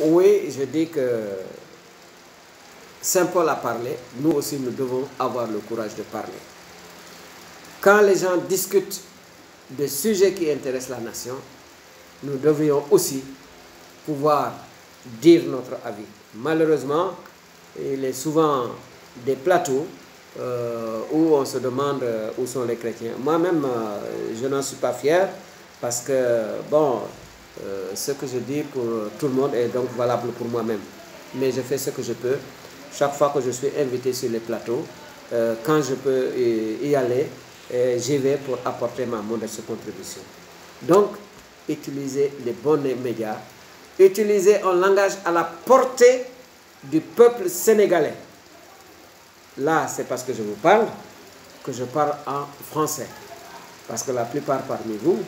Oui, je dis que Saint Paul a parlé, nous aussi nous devons avoir le courage de parler. Quand les gens discutent de sujets qui intéressent la nation, nous devrions aussi pouvoir dire notre avis. Malheureusement, il est souvent des plateaux où on se demande où sont les chrétiens. Moi-même, je n'en suis pas fier parce que, bon, ce que je dis pour tout le monde est donc valable pour moi-même. Mais je fais ce que je peux. Chaque fois que je suis invité sur les plateaux, quand je peux y aller, j'y vais pour apporter ma modeste contribution. Donc, utilisez les bons médias, utilisez un langage à la portée du peuple sénégalais. Là, c'est parce que je vous parle que je parle en français. Parce que la plupart parmi vous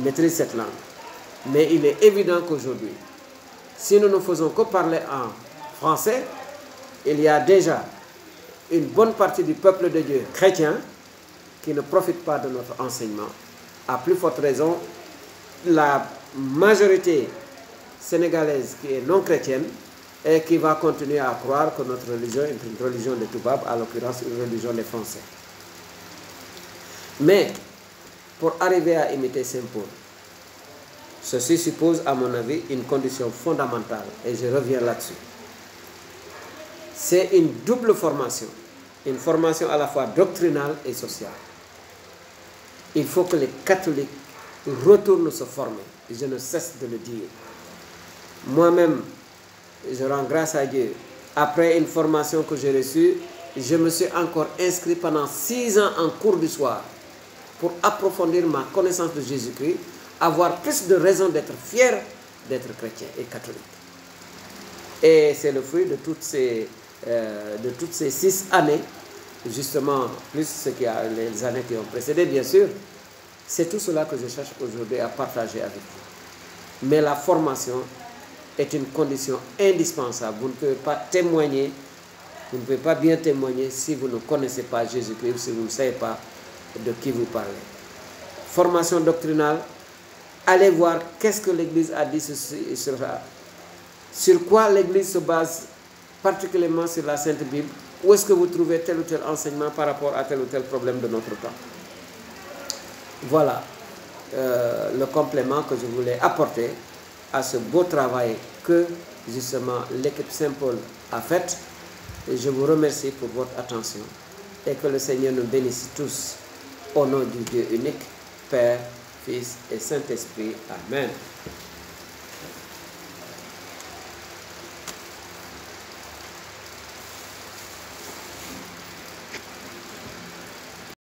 maîtrisent cette langue. Mais il est évident qu'aujourd'hui, si nous ne faisons que parler en français, il y a déjà une bonne partie du peuple de Dieu chrétien qui ne profite pas de notre enseignement. À plus forte raison, la majorité sénégalaise qui est non chrétienne et qui va continuer à croire que notre religion est une religion des Toubabs, à l'occurrence une religion des Français. Mais pour arriver à imiter Saint Paul, ceci suppose, à mon avis, une condition fondamentale, et je reviens là-dessus. C'est une double formation, une formation à la fois doctrinale et sociale. Il faut que les catholiques retournent se former, je ne cesse de le dire. Moi-même, je rends grâce à Dieu. Après une formation que j'ai reçue, je me suis encore inscrit pendant 6 ans en cours du soir pour approfondir ma connaissance de Jésus-Christ, avoir plus de raisons d'être fier d'être chrétien et catholique. Et c'est le fruit de toutes ces 6 années, justement, plus les années qui ont précédé, bien sûr. C'est tout cela que je cherche aujourd'hui à partager avec vous. Mais la formation est une condition indispensable. Vous ne pouvez pas témoigner, vous ne pouvez pas bien témoigner si vous ne connaissez pas Jésus-Christ, si vous ne savez pas de qui vous parlez. Formation doctrinale, allez voir qu'est-ce que l'Église a dit sur ça. Sur quoi l'Église se base particulièrement sur la Sainte Bible. Où est-ce que vous trouvez tel ou tel enseignement par rapport à tel ou tel problème de notre temps. Voilà le complément que je voulais apporter à ce beau travail que justement l'équipe Saint Paul a fait. Et je vous remercie pour votre attention et que le Seigneur nous bénisse tous au nom du Dieu unique, Père, Fils et Saint-Esprit. Amen.